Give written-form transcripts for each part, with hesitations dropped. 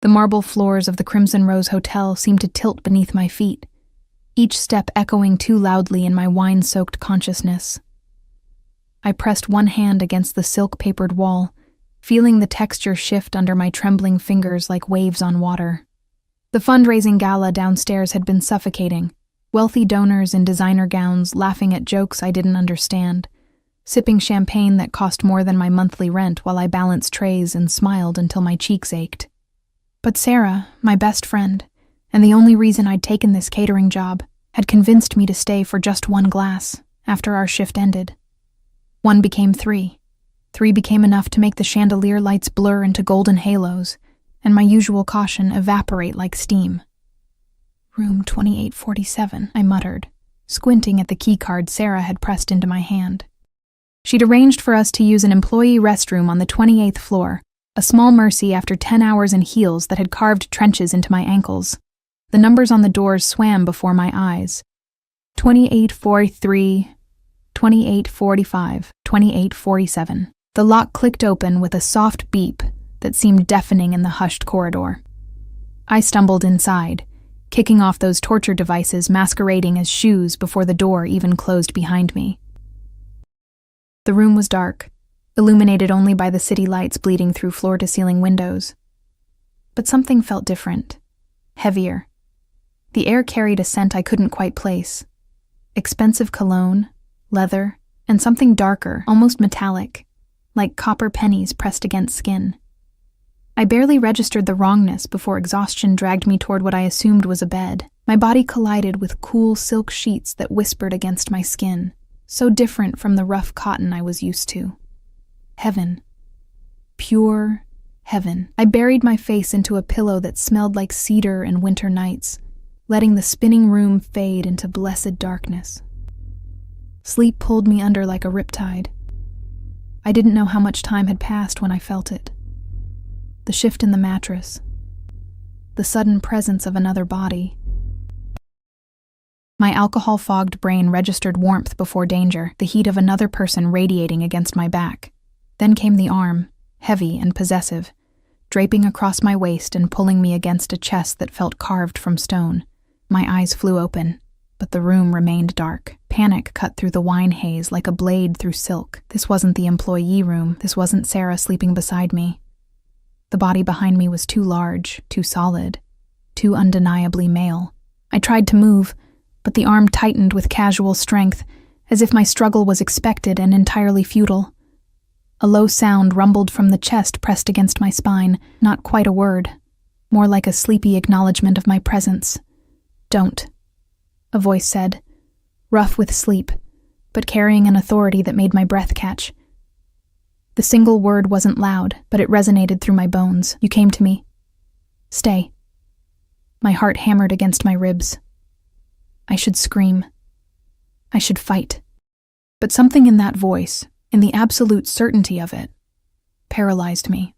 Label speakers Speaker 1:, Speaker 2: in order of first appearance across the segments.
Speaker 1: The marble floors of the Crimson Rose Hotel seemed to tilt beneath my feet, each step echoing too loudly in my wine-soaked consciousness. I pressed one hand against the silk-papered wall, feeling the texture shift under my trembling fingers like waves on water. The fundraising gala downstairs had been suffocating, wealthy donors in designer gowns laughing at jokes I didn't understand, sipping champagne that cost more than my monthly rent while I balanced trays and smiled until my cheeks ached. But Sarah, my best friend, and the only reason I'd taken this catering job, had convinced me to stay for just one glass after our shift ended. 1 became 3. 3 became enough to make the chandelier lights blur into golden halos, and my usual caution evaporate like steam. "Room 2847, I muttered, squinting at the keycard Sarah had pressed into my hand. She'd arranged for us to use an employee restroom on the 28th floor, a small mercy after 10 hours in heels that had carved trenches into my ankles. The numbers on the doors swam before my eyes. 2843, 2845, 2847. The lock clicked open with a soft beep that seemed deafening in the hushed corridor. I stumbled inside, kicking off those torture devices masquerading as shoes before the door even closed behind me. The room was dark, illuminated only by the city lights bleeding through floor-to-ceiling windows. But something felt different, heavier. The air carried a scent I couldn't quite place. Expensive cologne, leather, and something darker, almost metallic, like copper pennies pressed against skin. I barely registered the wrongness before exhaustion dragged me toward what I assumed was a bed. My body collided with cool silk sheets that whispered against my skin, so different from the rough cotton I was used to. Heaven. Pure heaven. I buried my face into a pillow that smelled like cedar and winter nights, letting the spinning room fade into blessed darkness. Sleep pulled me under like a riptide. I didn't know how much time had passed when I felt it. The shift in the mattress. The sudden presence of another body. My alcohol-fogged brain registered warmth before danger, the heat of another person radiating against my back. Then came the arm, heavy and possessive, draping across my waist and pulling me against a chest that felt carved from stone. My eyes flew open, but the room remained dark. Panic cut through the wine haze like a blade through silk. This wasn't the employee room. This wasn't Sarah sleeping beside me. The body behind me was too large, too solid, too undeniably male. I tried to move, but the arm tightened with casual strength, as if my struggle was expected and entirely futile. A low sound rumbled from the chest pressed against my spine, not quite a word, more like a sleepy acknowledgement of my presence. "Don't," a voice said, rough with sleep, but carrying an authority that made my breath catch. The single word wasn't loud, but it resonated through my bones. "You came to me. Stay." My heart hammered against my ribs. I should scream. I should fight. But something in that voice, in the absolute certainty of it, paralyzed me.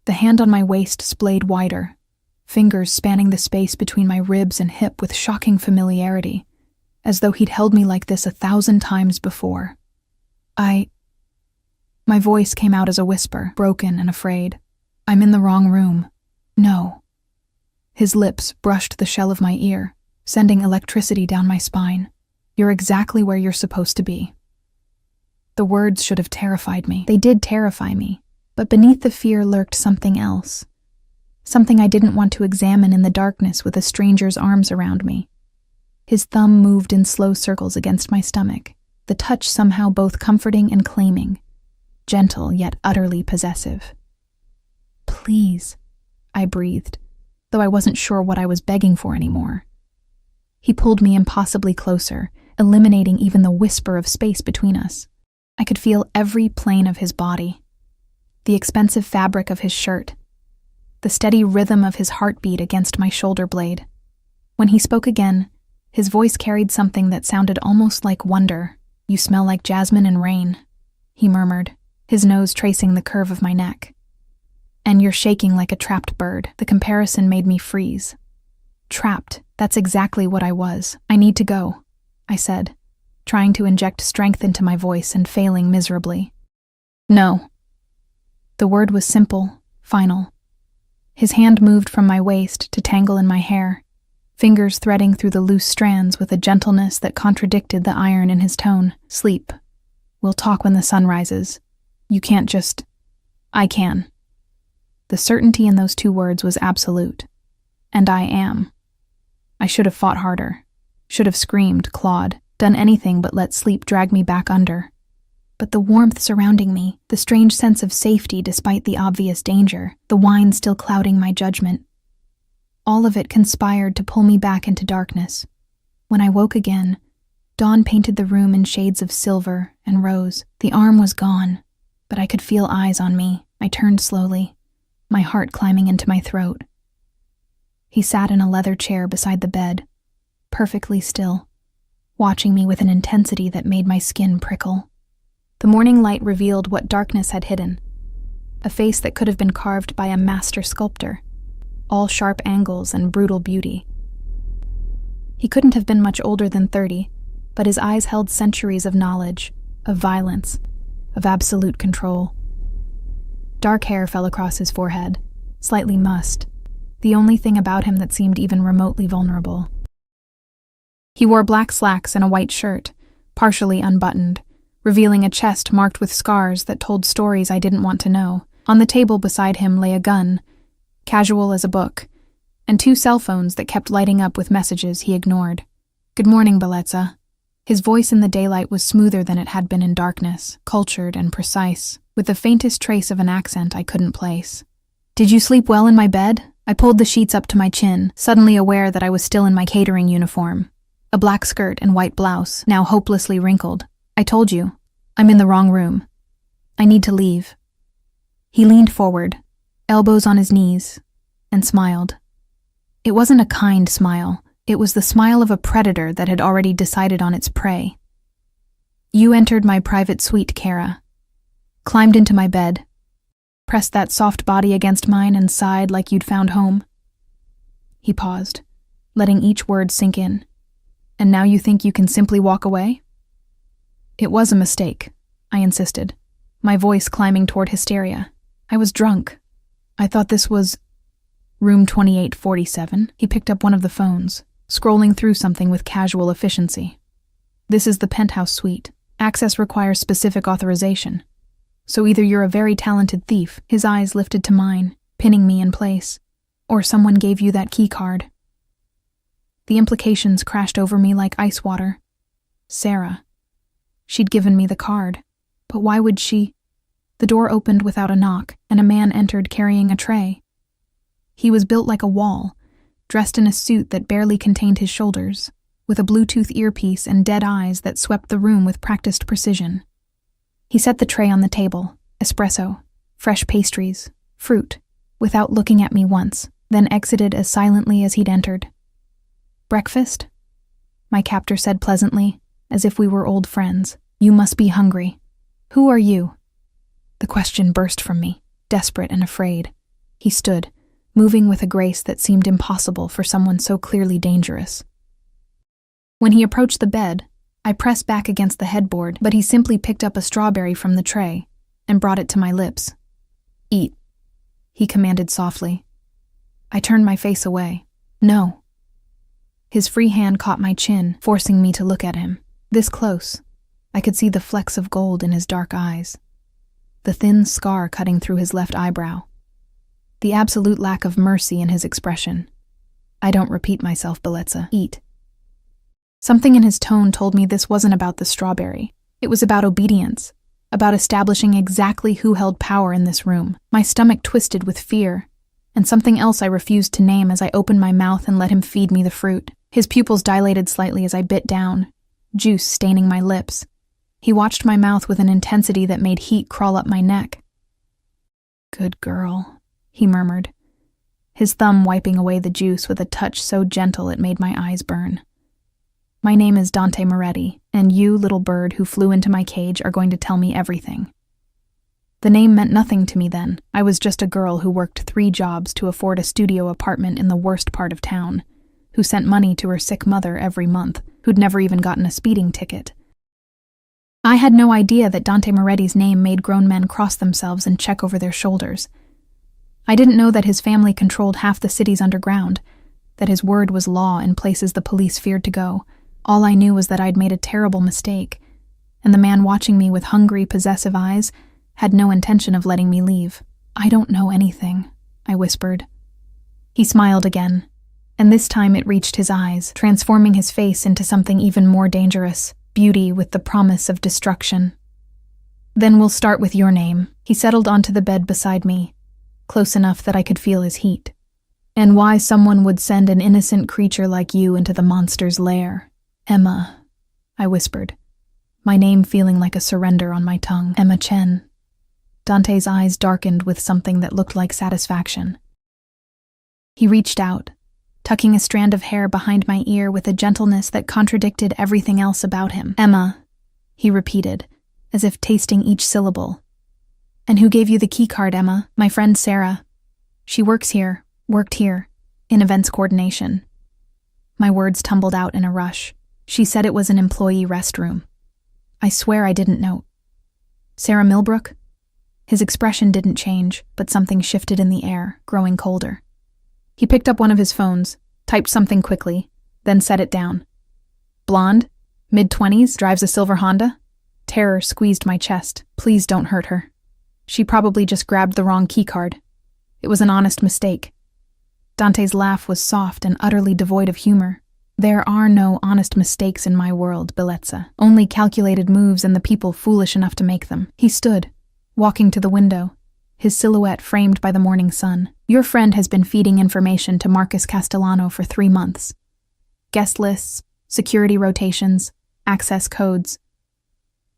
Speaker 1: The hand on my waist splayed wider, fingers spanning the space between my ribs and hip with shocking familiarity, as though he'd held me like this 1,000 times before. My voice came out as a whisper, broken and afraid. "I'm in the wrong room. No." His lips brushed the shell of my ear, sending electricity down my spine. "You're exactly where you're supposed to be." The words should have terrified me. They did terrify me, but beneath the fear lurked something else. Something I didn't want to examine in the darkness with a stranger's arms around me. His thumb moved in slow circles against my stomach, the touch somehow both comforting and claiming, gentle yet utterly possessive. "Please," I breathed, though I wasn't sure what I was begging for anymore. He pulled me impossibly closer, eliminating even the whisper of space between us. I could feel every plane of his body, the expensive fabric of his shirt, the steady rhythm of his heartbeat against my shoulder blade. When he spoke again, his voice carried something that sounded almost like wonder. "You smell like jasmine and rain," he murmured, his nose tracing the curve of my neck. "And you're shaking like a trapped bird." The comparison made me freeze. Trapped, that's exactly what I was. "I need to go," I said, trying to inject strength into my voice and failing miserably. "No." The word was simple, final. His hand moved from my waist to tangle in my hair, fingers threading through the loose strands with a gentleness that contradicted the iron in his tone. Sleep. We'll talk when the sun rises. You can't just... I can. The certainty in those 2 words was absolute. And I am. I should have fought harder. Should have screamed, clawed, done anything but let sleep drag me back under. But the warmth surrounding me, the strange sense of safety despite the obvious danger, the wine still clouding my judgment, all of it conspired to pull me back into darkness. When I woke again, dawn painted the room in shades of silver and rose. The arm was gone, but I could feel eyes on me. I turned slowly, my heart climbing into my throat. He sat in a leather chair beside the bed, perfectly still, watching me with an intensity that made my skin prickle. The morning light revealed what darkness had hidden, a face that could have been carved by a master sculptor, all sharp angles and brutal beauty. He couldn't have been much older than 30, but his eyes held centuries of knowledge, of violence, of absolute control. Dark hair fell across his forehead, slightly mussed, the only thing about him that seemed even remotely vulnerable. He wore black slacks and a white shirt, partially unbuttoned, revealing a chest marked with scars that told stories I didn't want to know. On the table beside him lay a gun, casual as a book, and 2 cell phones that kept lighting up with messages he ignored. "Good morning, Bellezza." His voice in the daylight was smoother than it had been in darkness, cultured and precise, with the faintest trace of an accent I couldn't place. "Did you sleep well in my bed?" I pulled the sheets up to my chin, suddenly aware that I was still in my catering uniform, a black skirt and white blouse, now hopelessly wrinkled. "I told you, I'm in the wrong room. I need to leave." He leaned forward, elbows on his knees, and smiled. It wasn't a kind smile. It was the smile of a predator that had already decided on its prey. "You entered my private suite, Kara. Climbed into my bed, pressed that soft body against mine and sighed like you'd found home." He paused, letting each word sink in. "And now you think you can simply walk away?" "It was a mistake," I insisted, my voice climbing toward hysteria. "I was drunk. I thought this was room 2847. He picked up one of the phones, scrolling through something with casual efficiency. "This is the penthouse suite. Access requires specific authorization. So either you're a very talented thief," his eyes lifted to mine, pinning me in place, "or someone gave you that key card." The implications crashed over me like ice water. Sarah. She'd given me the card. But why would she? The door opened without a knock, and a man entered carrying a tray. He was built like a wall, dressed in a suit that barely contained his shoulders, with a Bluetooth earpiece and dead eyes that swept the room with practiced precision. He set the tray on the table, espresso, fresh pastries, fruit, without looking at me once, then exited as silently as he'd entered. "Breakfast?" my captor said pleasantly, as if we were old friends. "You must be hungry. Who are you?" The question burst from me, desperate and afraid. He stood, moving with a grace that seemed impossible for someone so clearly dangerous. When he approached the bed, I pressed back against the headboard, but he simply picked up a strawberry from the tray and brought it to my lips. "Eat," he commanded softly. I turned my face away. "No." His free hand caught my chin, forcing me to look at him. This close, I could see the flecks of gold in his dark eyes, the thin scar cutting through his left eyebrow, the absolute lack of mercy in his expression. "I don't repeat myself, Bellezza. Eat." Something in his tone told me this wasn't about the strawberry. It was about obedience, about establishing exactly who held power in this room. My stomach twisted with fear, and something else I refused to name as I opened my mouth and let him feed me the fruit. His pupils dilated slightly as I bit down, juice staining my lips. He watched my mouth with an intensity that made heat crawl up my neck. "Good girl," he murmured, his thumb wiping away the juice with a touch so gentle it made my eyes burn. "My name is Dante Moretti, and you, little bird who flew into my cage, are going to tell me everything." The name meant nothing to me then. I was just a girl who worked 3 jobs to afford a studio apartment in the worst part of town, who sent money to her sick mother every month, who'd never even gotten a speeding ticket. I had no idea that Dante Moretti's name made grown men cross themselves and check over their shoulders. I didn't know that his family controlled half the city's underground, that his word was law in places the police feared to go. All I knew was that I'd made a terrible mistake, and the man watching me with hungry, possessive eyes had no intention of letting me leave. "I don't know anything," I whispered. He smiled again, and this time it reached his eyes, transforming his face into something even more dangerous, beauty with the promise of destruction. "Then we'll start with your name." He settled onto the bed beside me, close enough that I could feel his heat. "And why someone would send an innocent creature like you into the monster's lair." "Emma," I whispered, my name feeling like a surrender on my tongue. "Emma Chen." Dante's eyes darkened with something that looked like satisfaction. He reached out, tucking a strand of hair behind my ear with a gentleness that contradicted everything else about him. "Emma," he repeated, as if tasting each syllable. "And who gave you the keycard, Emma?" "My friend Sarah. She worked here, in events coordination." My words tumbled out in a rush. "She said it was an employee restroom." "I swear I didn't know." "Sarah Milbrook?" His expression didn't change, but something shifted in the air, growing colder. He picked up one of his phones, typed something quickly, then set it down. "Blonde, mid-20s, drives a silver Honda?" Terror squeezed my chest. "Please don't hurt her. She probably just grabbed the wrong keycard. It was an honest mistake." Dante's laugh was soft and utterly devoid of humor. "There are no honest mistakes in my world, Bellezza. Only calculated moves and the people foolish enough to make them." He stood, walking to the window, his silhouette framed by the morning sun. "Your friend has been feeding information to Marcus Castellano for 3 months. Guest lists, security rotations, access codes."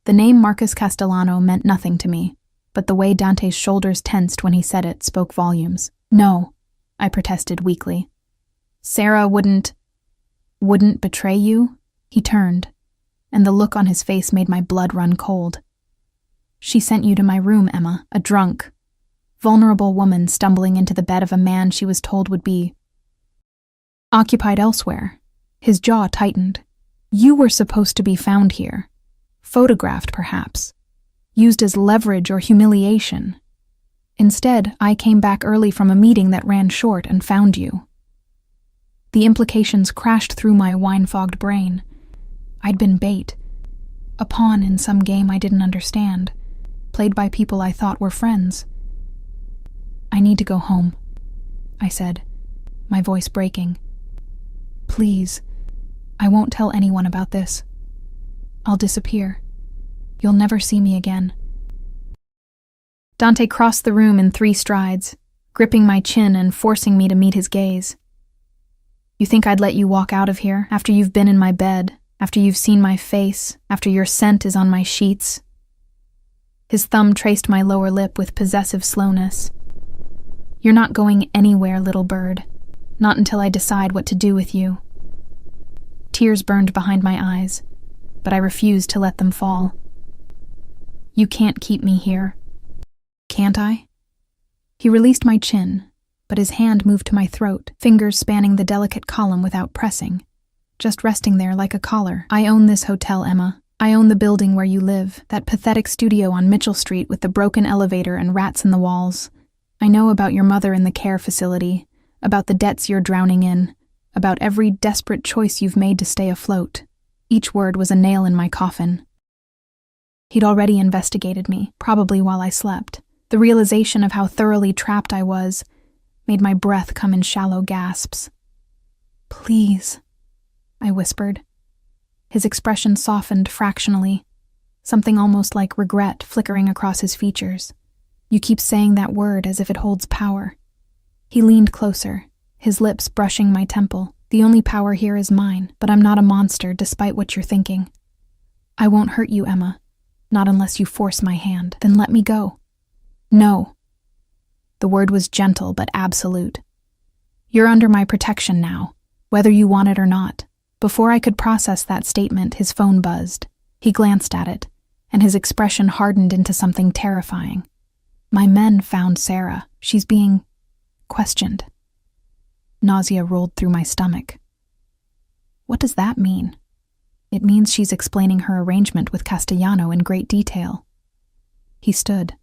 Speaker 1: The name Marcus Castellano meant nothing to me, but the way Dante's shoulders tensed when he said it spoke volumes. "No," I protested weakly. "Sarah wouldn't betray you?" He turned, and the look on his face made my blood run cold. "She sent you to my room, Emma, a drunk, vulnerable woman stumbling into the bed of a man she was told would be occupied elsewhere." His jaw tightened. "You were supposed to be found here, photographed perhaps, used as leverage or humiliation. Instead, I came back early from a meeting that ran short and found you." The implications crashed through my wine-fogged brain. I'd been bait, a pawn in some game I didn't understand, played by people I thought were friends. "I need to go home," I said, my voice breaking. "Please, I won't tell anyone about this. I'll disappear. You'll never see me again." Dante crossed the room in 3 strides, gripping my chin and forcing me to meet his gaze. "You think I'd let you walk out of here after you've been in my bed, after you've seen my face, after your scent is on my sheets?" His thumb traced my lower lip with possessive slowness. "You're not going anywhere, little bird. Not until I decide what to do with you." Tears burned behind my eyes, but I refused to let them fall. "You can't keep me here." "Can't I?" He released my chin, but his hand moved to my throat, fingers spanning the delicate column without pressing, just resting there like a collar. "I own this hotel, Emma. I own the building where you live, that pathetic studio on Mitchell Street with the broken elevator and rats in the walls. I know about your mother in the care facility, about the debts you're drowning in, about every desperate choice you've made to stay afloat." Each word was a nail in my coffin. He'd already investigated me, probably while I slept. The realization of how thoroughly trapped I was made my breath come in shallow gasps. "Please," I whispered. His expression softened fractionally, something almost like regret flickering across his features. "You keep saying that word as if it holds power." He leaned closer, his lips brushing my temple. "The only power here is mine, but I'm not a monster despite what you're thinking. I won't hurt you, Emma, not unless you force my hand. Then let me go." "No." The word was gentle but absolute. "You're under my protection now, whether you want it or not." Before I could process that statement, his phone buzzed. He glanced at it, and his expression hardened into something terrifying. "My men found Sarah. She's being questioned." Nausea rolled through my stomach. What does that mean? It means she's explaining her arrangement with Castellano in great detail. He stood,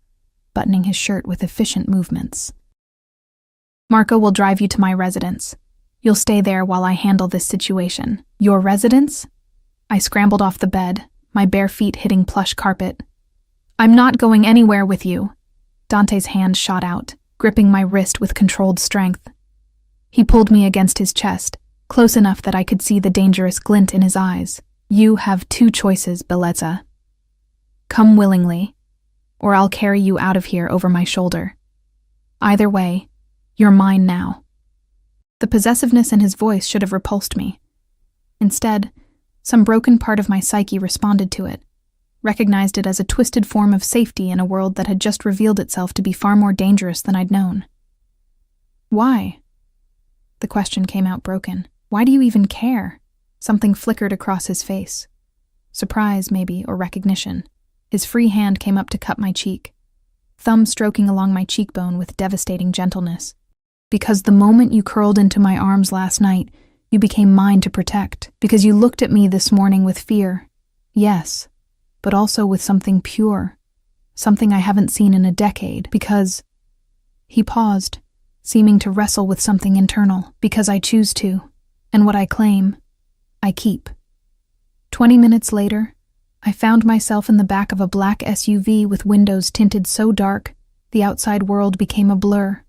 Speaker 1: buttoning his shirt with efficient movements. Marco will drive you to my residence. You'll stay there while I handle this situation. Your residence? I scrambled off the bed, my bare feet hitting plush carpet. I'm not going anywhere with you. Dante's hand shot out, gripping my wrist with controlled strength. He pulled me against his chest, close enough that I could see the dangerous glint in his eyes. You have two choices, Bellezza. Come willingly, or I'll carry you out of here over my shoulder. Either way, you're mine now. The possessiveness in his voice should have repulsed me. Instead, some broken part of my psyche responded to it, recognized it as a twisted form of safety in a world that had just revealed itself to be far more dangerous than I'd known. Why? The question came out broken. Why do you even care? Something flickered across his face. Surprise, maybe, or recognition. His free hand came up to cut my cheek, thumb stroking along my cheekbone with devastating gentleness. Because the moment you curled into my arms last night, you became mine to protect. Because you looked at me this morning with fear. Yes, but also with something pure. Something I haven't seen in a decade. Because... He paused, seeming to wrestle with something internal. Because I choose to. And what I claim, I keep. 20 minutes later, I found myself in the back of a black SUV with windows tinted so dark, the outside world became a blur.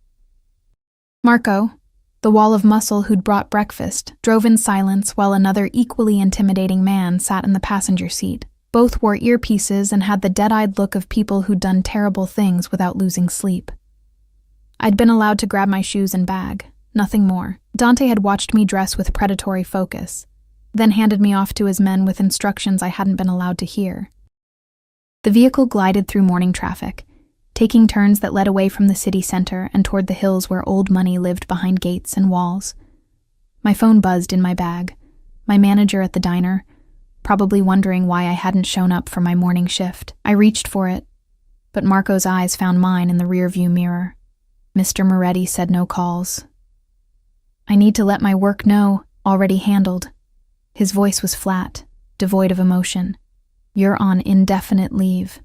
Speaker 1: Marco, the wall of muscle who'd brought breakfast, drove in silence while another equally intimidating man sat in the passenger seat. Both wore earpieces and had the dead-eyed look of people who'd done terrible things without losing sleep. I'd been allowed to grab my shoes and bag, nothing more. Dante had watched me dress with predatory focus, then handed me off to his men with instructions I hadn't been allowed to hear. The vehicle glided through morning traffic, taking turns that led away from the city center and toward the hills where old money lived behind gates and walls. My phone buzzed in my bag, my manager at the diner, probably wondering why I hadn't shown up for my morning shift. I reached for it, but Marco's eyes found mine in the rearview mirror. Mr. Moretti said no calls. I need to let my work know, already handled. His voice was flat, devoid of emotion. You're on indefinite leave.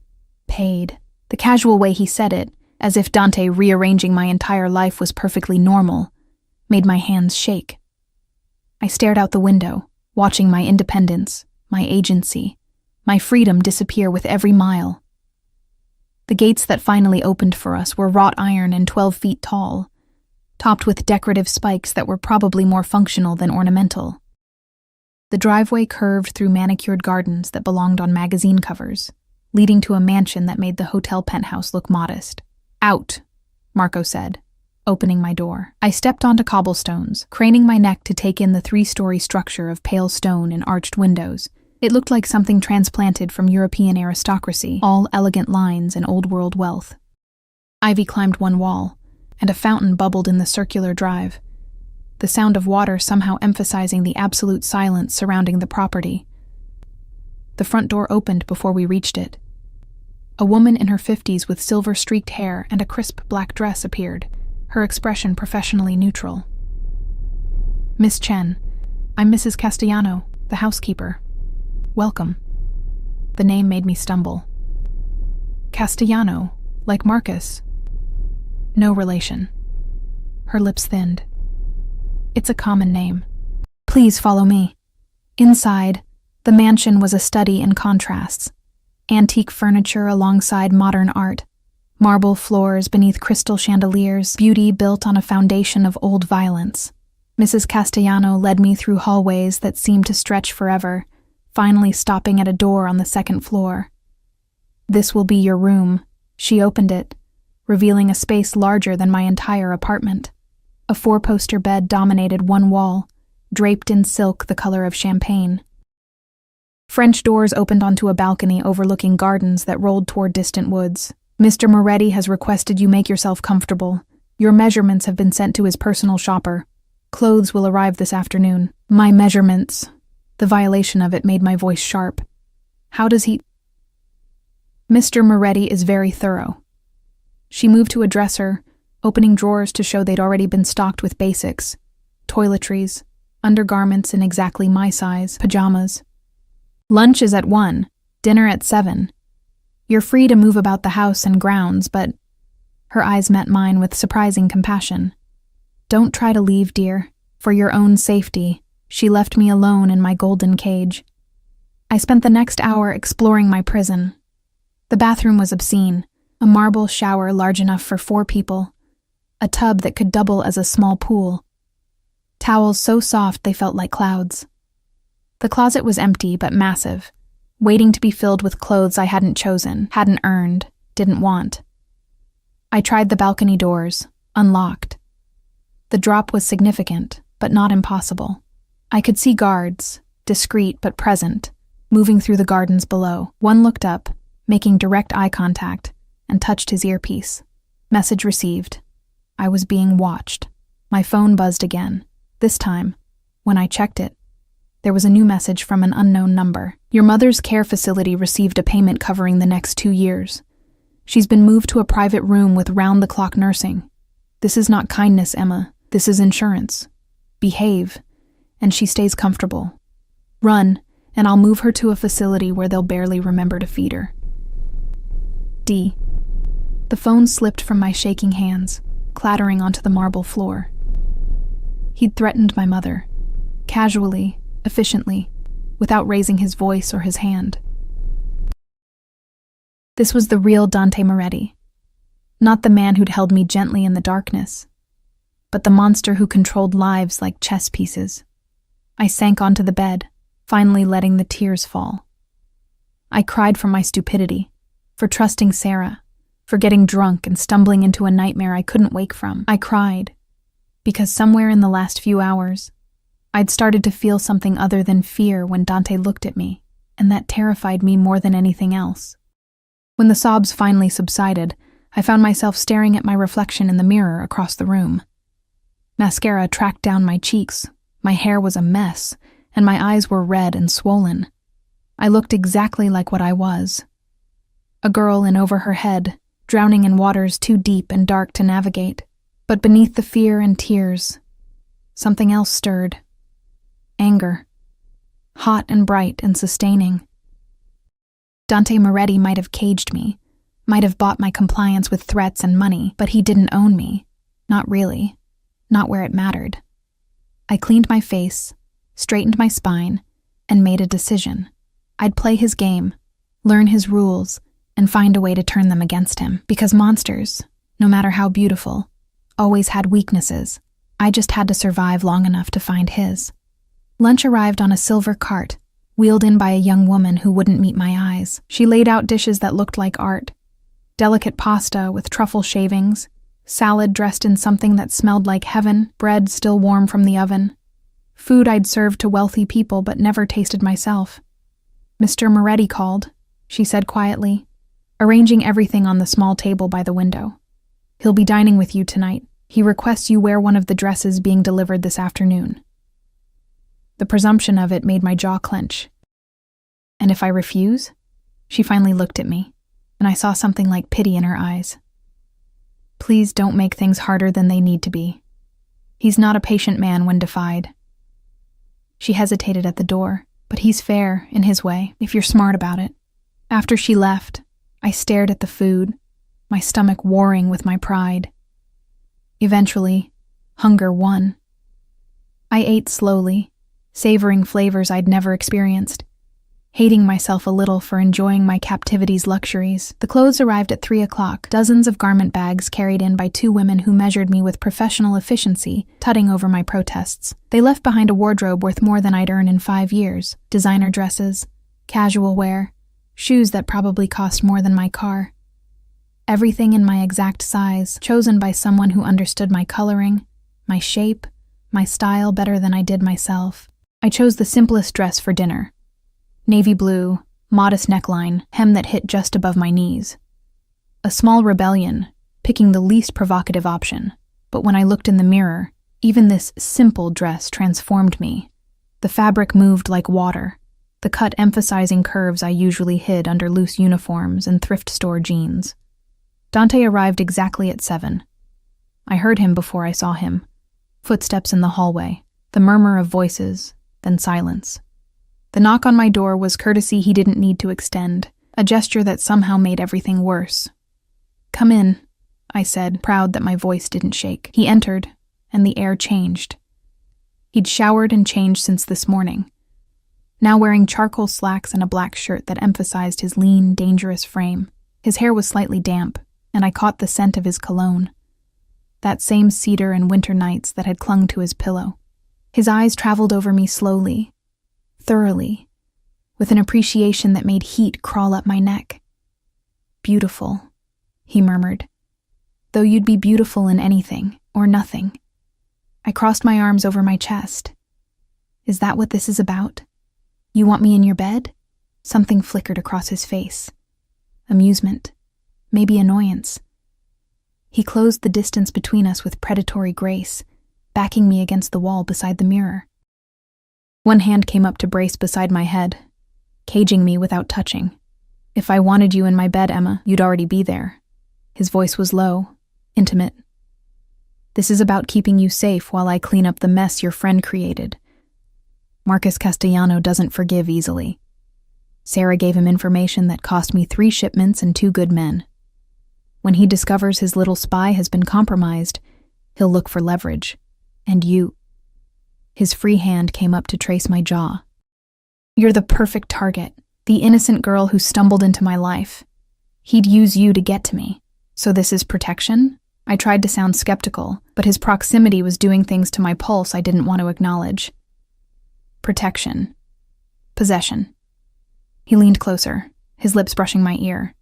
Speaker 1: Paid. The casual way he said it, as if Dante rearranging my entire life was perfectly normal, made my hands shake. I stared out the window, watching my independence, my agency, my freedom disappear with every mile. The gates that finally opened for us were wrought iron and 12 feet tall, topped with decorative spikes that were probably more functional than ornamental. The driveway curved through manicured gardens that belonged on magazine covers, leading to a mansion that made the hotel penthouse look modest. Out, Marco said, opening my door. I stepped onto cobblestones, craning my neck to take in the 3-story structure of pale stone and arched windows. It looked like something transplanted from European aristocracy, all elegant lines and old-world wealth. Ivy climbed one wall, and a fountain bubbled in the circular drive, the sound of water somehow emphasizing the absolute silence surrounding the property. The front door opened before we reached it. A woman in her 50s with silver-streaked hair and a crisp black dress appeared, her expression professionally neutral. Miss Chen, I'm Mrs. Castellano, the housekeeper. Welcome. The name made me stumble. Castellano, like Marcus. No relation. Her lips thinned. It's a common name. Please follow me. Inside, the mansion was a study in contrasts. Antique furniture alongside modern art, marble floors beneath crystal chandeliers, beauty built on a foundation of old violence. Mrs. Castellano led me through hallways that seemed to stretch forever, finally stopping at a door on the second floor. This will be your room. She opened it, revealing a space larger than my entire apartment. A 4-poster bed dominated one wall, draped in silk the color of champagne. French doors opened onto a balcony overlooking gardens that rolled toward distant woods. Mr. Moretti has requested you make yourself comfortable. Your measurements have been sent to his personal shopper. Clothes will arrive this afternoon. My measurements. The violation of it made my voice sharp. How does he... Mr. Moretti is very thorough. She moved to a dresser, opening drawers to show they'd already been stocked with basics. Toiletries, undergarments in exactly my size, pajamas. Lunch is at 1, dinner at 7. You're free to move about the house and grounds, but... Her eyes met mine with surprising compassion. "Don't try to leave, dear. For your own safety." She left me alone in my golden cage. I spent the next hour exploring my prison. The bathroom was obscene, a marble shower large enough for 4 people, a tub that could double as a small pool, towels so soft they felt like clouds. The closet was empty but massive, waiting to be filled with clothes I hadn't chosen, hadn't earned, didn't want. I tried the balcony doors, unlocked. The drop was significant, but not impossible. I could see guards, discreet but present, moving through the gardens below. One looked up, making direct eye contact, and touched his earpiece. Message received. I was being watched. My phone buzzed again. This time, when I checked it, there was a new message from an unknown number. "Your mother's care facility received a payment covering the next 2 years. She's been moved to a private room with round-the-clock nursing. This is not kindness, Emma. This is insurance. Behave, and she stays comfortable. Run, and I'll move her to a facility where they'll barely remember to feed her." D. The phone slipped from my shaking hands, clattering onto the marble floor. He'd threatened my mother, casually, efficiently, without raising his voice or his hand. This was the real Dante Moretti, not the man who'd held me gently in the darkness, but the monster who controlled lives like chess pieces. I sank onto the bed, finally letting the tears fall. I cried for my stupidity, for trusting Sarah, for getting drunk and stumbling into a nightmare I couldn't wake from. I cried because somewhere in the last few hours, I'd started to feel something other than fear when Dante looked at me, and that terrified me more than anything else. When the sobs finally subsided, I found myself staring at my reflection in the mirror across the room. Mascara tracked down my cheeks, my hair was a mess, and my eyes were red and swollen. I looked exactly like what I was. A girl in over her head, drowning in waters too deep and dark to navigate. But beneath the fear and tears, something else stirred. Anger. Hot and bright and sustaining. Dante Moretti might have caged me, might have bought my compliance with threats and money, but he didn't own me. Not really. Not where it mattered. I cleaned my face, straightened my spine, and made a decision. I'd play his game, learn his rules, and find a way to turn them against him. Because monsters, no matter how beautiful, always had weaknesses. I just had to survive long enough to find his. Lunch arrived on a silver cart, wheeled in by a young woman who wouldn't meet my eyes. She laid out dishes that looked like art. Delicate pasta with truffle shavings, salad dressed in something that smelled like heaven, bread still warm from the oven. Food I'd served to wealthy people but never tasted myself. "Mr. Moretti called," she said quietly, arranging everything on the small table by the window. "He'll be dining with you tonight. He requests you wear one of the dresses being delivered this afternoon." The presumption of it made my jaw clench. "And if I refuse?" She finally looked at me, and I saw something like pity in her eyes. "Please don't make things harder than they need to be. He's not a patient man when defied." She hesitated at the door, but he's fair, in his way, if you're smart about it. After she left, I stared at the food, my stomach warring with my pride. Eventually, hunger won. I ate slowly, savoring flavors I'd never experienced, hating myself a little for enjoying my captivity's luxuries. The clothes arrived at 3 o'clock, dozens of garment bags carried in by 2 women who measured me with professional efficiency, tutting over my protests. They left behind a wardrobe worth more than I'd earn in 5 years. Designer dresses, casual wear, shoes that probably cost more than my car. Everything in my exact size, chosen by someone who understood my coloring, my shape, my style better than I did myself. I chose the simplest dress for dinner. Navy blue, modest neckline, hem that hit just above my knees. A small rebellion, picking the least provocative option. But when I looked in the mirror, even this simple dress transformed me. The fabric moved like water, the cut emphasizing curves I usually hid under loose uniforms and thrift store jeans. Dante arrived exactly at 7. I heard him before I saw him. Footsteps in the hallway, the murmur of voices, then silence. The knock on my door was courtesy he didn't need to extend, a gesture that somehow made everything worse. "Come in," I said, proud that my voice didn't shake. He entered, and the air changed. He'd showered and changed since this morning, now wearing charcoal slacks and a black shirt that emphasized his lean, dangerous frame. His hair was slightly damp, and I caught the scent of his cologne, that same cedar and winter nights that had clung to his pillow. His eyes traveled over me slowly, thoroughly, with an appreciation that made heat crawl up my neck. "Beautiful," he murmured, "though you'd be beautiful in anything or nothing." I crossed my arms over my chest. "Is that what this is about? You want me in your bed?" Something flickered across his face. Amusement, maybe annoyance. He closed the distance between us with predatory grace, backing me against the wall beside the mirror. One hand came up to brace beside my head, caging me without touching. "If I wanted you in my bed, Emma, you'd already be there." His voice was low, intimate. "This is about keeping you safe while I clean up the mess your friend created. Marcus Castellano doesn't forgive easily. Sarah gave him information that cost me 3 shipments and 2 good men. When he discovers his little spy has been compromised, he'll look for leverage. And you." His free hand came up to trace my jaw. "You're the perfect target, the innocent girl who stumbled into my life. He'd use you to get to me. So this is protection?" I tried to sound skeptical, but his proximity was doing things to my pulse I didn't want to acknowledge. "Protection. Possession." He leaned closer, his lips brushing my ear.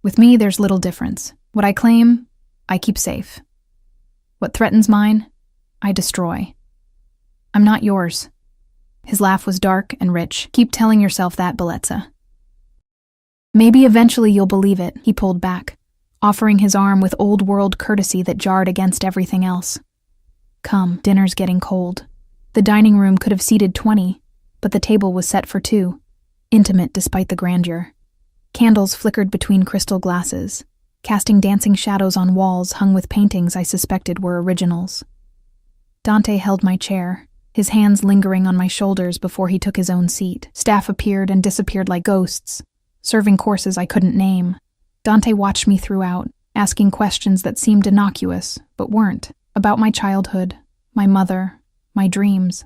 Speaker 1: "With me, there's little difference. What I claim, I keep safe. What threatens mine, I destroy. I'm not yours." His laugh was dark and rich. "Keep telling yourself that, Bellezza. Maybe eventually you'll believe it." He pulled back, offering his arm with old-world courtesy that jarred against everything else. "Come, dinner's getting cold." The dining room could have seated 20, but the table was set for 2, intimate despite the grandeur. Candles flickered between crystal glasses, casting dancing shadows on walls hung with paintings I suspected were originals. Dante held my chair, his hands lingering on my shoulders before he took his own seat. Staff appeared and disappeared like ghosts, serving courses I couldn't name. Dante watched me throughout, asking questions that seemed innocuous, but weren't, about my childhood, my mother, my dreams.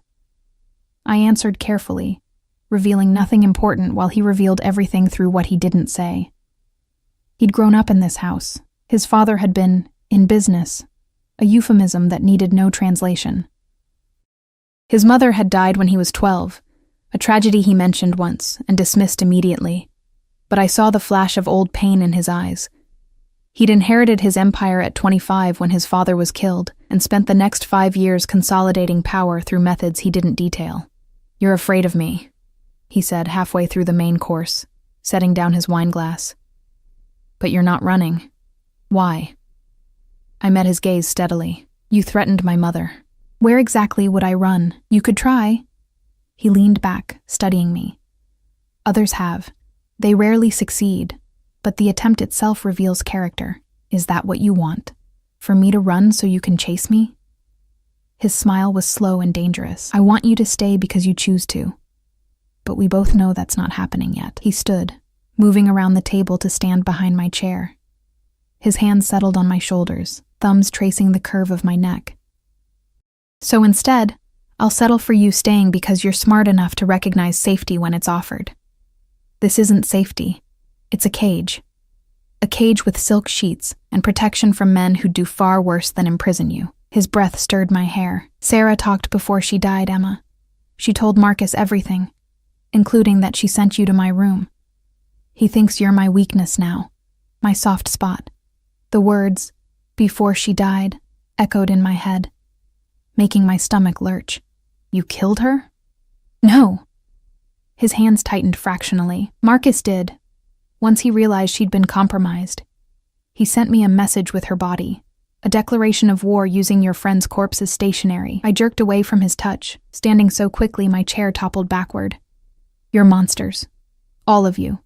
Speaker 1: I answered carefully, revealing nothing important while he revealed everything through what he didn't say. He'd grown up in this house. His father had been in business, a euphemism that needed no translation. His mother had died when he was 12, a tragedy he mentioned once and dismissed immediately. But I saw the flash of old pain in his eyes. He'd inherited his empire at 25 when his father was killed and spent the next 5 years consolidating power through methods he didn't detail. "You're afraid of me," he said halfway through the main course, setting down his wineglass. "But you're not running. Why?" I met his gaze steadily. "You threatened my mother. Where exactly would I run? You could try." He leaned back, studying me. "Others have. They rarely succeed, but the attempt itself reveals character. Is that what you want? For me to run so you can chase me?" His smile was slow and dangerous. "I want you to stay because you choose to. But we both know that's not happening yet." He stood, moving around the table to stand behind my chair. His hands settled on my shoulders, thumbs tracing the curve of my neck. "So instead, I'll settle for you staying because you're smart enough to recognize safety when it's offered. This isn't safety. It's a cage. A cage with silk sheets and protection from men who'd do far worse than imprison you." His breath stirred my hair. "Sarah talked before she died, Emma. She told Marcus everything, including that she sent you to my room. He thinks you're my weakness now, my soft spot." The words, "before she died," echoed in my head, making my stomach lurch. "You killed her?" "No." His hands tightened fractionally. "Marcus did. Once he realized she'd been compromised. He sent me a message with her body, a declaration of war using your friend's corpse as stationery." I jerked away from his touch, standing so quickly my chair toppled backward. "You're monsters. All of you."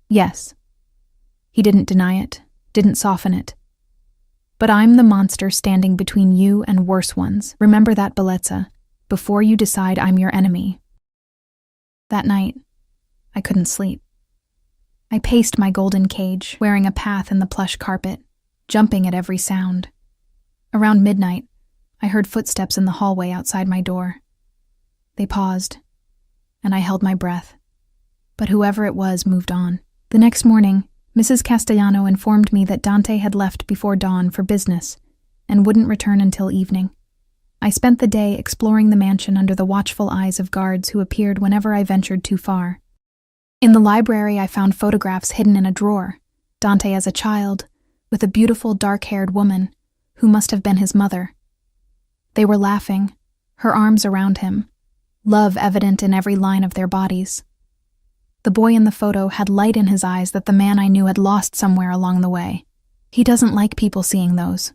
Speaker 1: "Yes." He didn't deny it, didn't soften it. "But I'm the monster standing between you and worse ones. Remember that, Bellezza, before you decide I'm your enemy." That night, I couldn't sleep. I paced my golden cage, wearing a path in the plush carpet, jumping at every sound. Around midnight, I heard footsteps in the hallway outside my door. They paused, and I held my breath. But whoever it was moved on. The next morning, Mrs. Castellano informed me that Dante had left before dawn for business and wouldn't return until evening. I spent the day exploring the mansion under the watchful eyes of guards who appeared whenever I ventured too far. In the library, I found photographs hidden in a drawer, Dante as a child, with a beautiful dark-haired woman who must have been his mother. They were laughing, her arms around him, love evident in every line of their bodies. The boy in the photo had light in his eyes that the man I knew had lost somewhere along the way. He doesn't like people seeing those.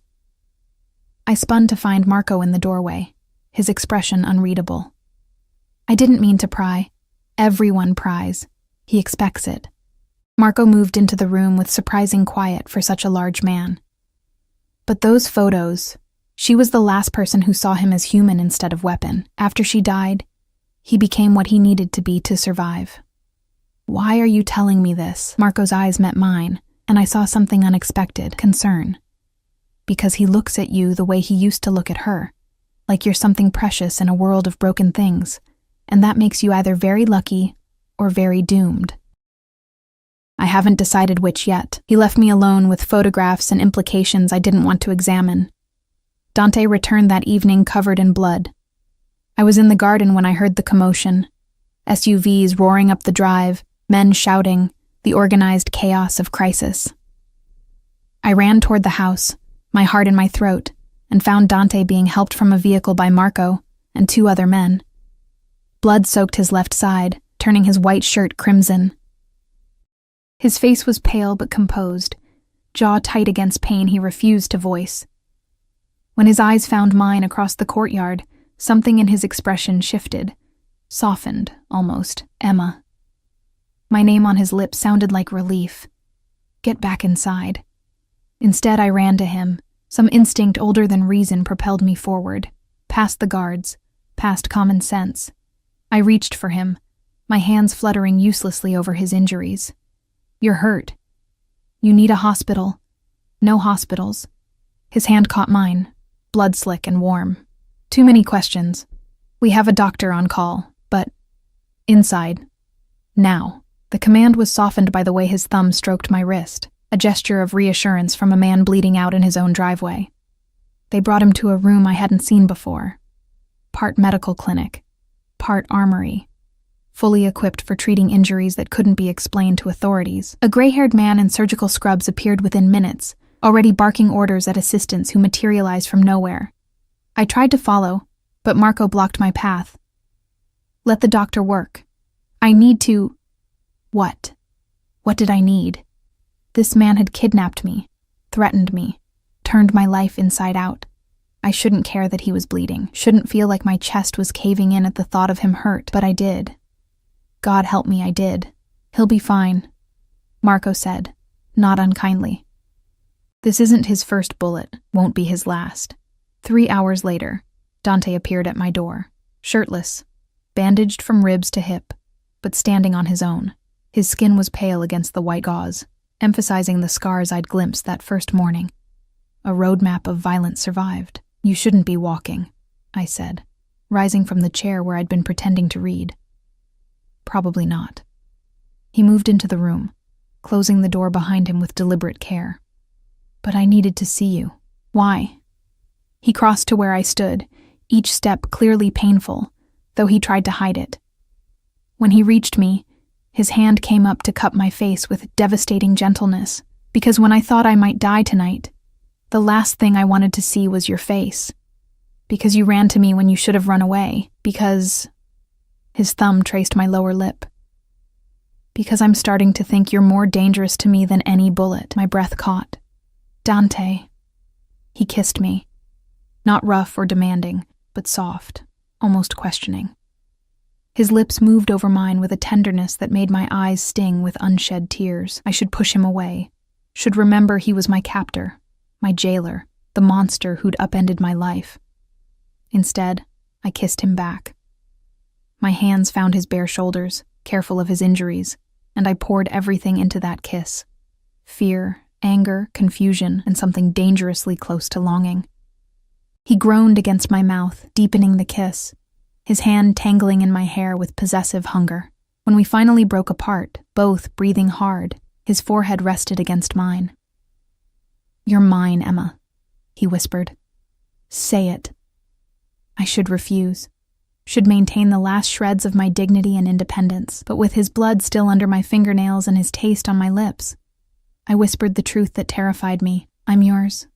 Speaker 1: I spun to find Marco in the doorway, his expression unreadable. I didn't mean to pry. Everyone pries. He expects it. Marco moved into the room with surprising quiet for such a large man. But those photos, she was the last person who saw him as human instead of weapon. After she died, he became what he needed to be to survive. Why are you telling me this? Marco's eyes met mine, and I saw something unexpected, concern. Because he looks at you the way he used to look at her, like you're something precious in a world of broken things, and that makes you either very lucky or very doomed. I haven't decided which yet. He left me alone with photographs and implications I didn't want to examine. Dante returned that evening covered in blood. I was in the garden when I heard the commotion. SUVs roaring up the drive, men shouting, the organized chaos of crisis. I ran toward the house, my heart in my throat, and found Dante being helped from a vehicle by Marco and 2 other men. Blood soaked his left side, turning his white shirt crimson. His face was pale but composed, jaw tight against pain he refused to voice. When his eyes found mine across the courtyard, something in his expression shifted, softened, almost. Emma. My name on his lips sounded like relief. Get back inside. Instead, I ran to him. Some instinct older than reason propelled me forward, past the guards, past common sense. I reached for him, my hands fluttering uselessly over his injuries. You're hurt. You need a hospital. No hospitals. His hand caught mine, blood slick and warm. Too many questions. We have a doctor on call, but inside. Now. The command was softened by the way his thumb stroked my wrist, a gesture of reassurance from a man bleeding out in his own driveway. They brought him to a room I hadn't seen before. Part medical clinic, part armory, fully equipped for treating injuries that couldn't be explained to authorities. A gray-haired man in surgical scrubs appeared within minutes, already barking orders at assistants who materialized from nowhere. I tried to follow, but Marco blocked my path. Let the doctor work. I need to... What? What did I need? This man had kidnapped me, threatened me, turned my life inside out. I shouldn't care that he was bleeding, shouldn't feel like my chest was caving in at the thought of him hurt, but I did. God help me, I did. He'll be fine, Marco said, not unkindly. This isn't his first bullet, won't be his last. 3 hours later, Dante appeared at my door, shirtless, bandaged from ribs to hip, but standing on his own. His skin was pale against the white gauze, emphasizing the scars I'd glimpsed that first morning. A roadmap of violence survived. You shouldn't be walking, I said, rising from the chair where I'd been pretending to read. Probably not. He moved into the room, closing the door behind him with deliberate care. But I needed to see you. Why? He crossed to where I stood, each step clearly painful, though he tried to hide it. When he reached me, his hand came up to cup my face with devastating gentleness, because when I thought I might die tonight, the last thing I wanted to see was your face. Because you ran to me when you should have run away. Because... His thumb traced my lower lip. Because I'm starting to think you're more dangerous to me than any bullet. My breath caught. Dante. He kissed me. Not rough or demanding, but soft, almost questioning. His lips moved over mine with a tenderness that made my eyes sting with unshed tears. I should push him away, should remember he was my captor, my jailer, the monster who'd upended my life. Instead, I kissed him back. My hands found his bare shoulders, careful of his injuries, and I poured everything into that kiss. Fear, anger, confusion, and something dangerously close to longing. He groaned against my mouth, deepening the kiss, his hand tangling in my hair with possessive hunger. When we finally broke apart, both breathing hard, his forehead rested against mine. "You're mine, Emma," he whispered. "Say it." I should refuse, should maintain the last shreds of my dignity and independence, but with his blood still under my fingernails and his taste on my lips, I whispered the truth that terrified me. "I'm yours."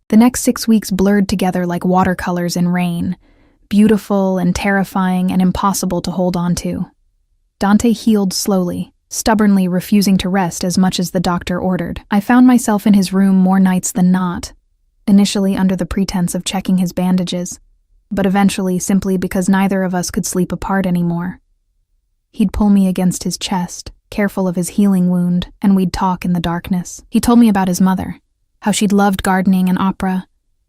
Speaker 1: The next 6 weeks blurred together like watercolors in rain, beautiful and terrifying and impossible to hold on to. Dante healed slowly, stubbornly refusing to rest as much as the doctor ordered. I found myself in his room more nights than not, initially under the pretense of checking his bandages, but eventually simply because neither of us could sleep apart anymore. He'd pull me against his chest, careful of his healing wound, and we'd talk in the darkness. He told me about his mother, how she'd loved gardening and opera,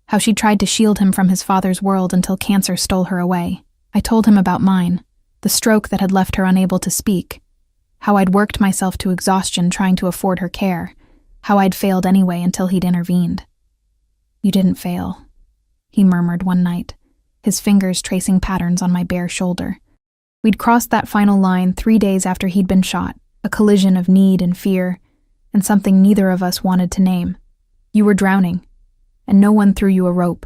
Speaker 1: how she'd tried to shield him from his father's world until cancer stole her away. I told him about mine, the stroke that had left her unable to speak, how I'd worked myself to exhaustion trying to afford her care, how I'd failed anyway until he'd intervened. "You didn't fail," he murmured one night, his fingers tracing patterns on my bare shoulder. We'd crossed that final line 3 days after he'd been shot, a collision of need and fear, and something neither of us wanted to name. "You were drowning, and no one threw you a rope.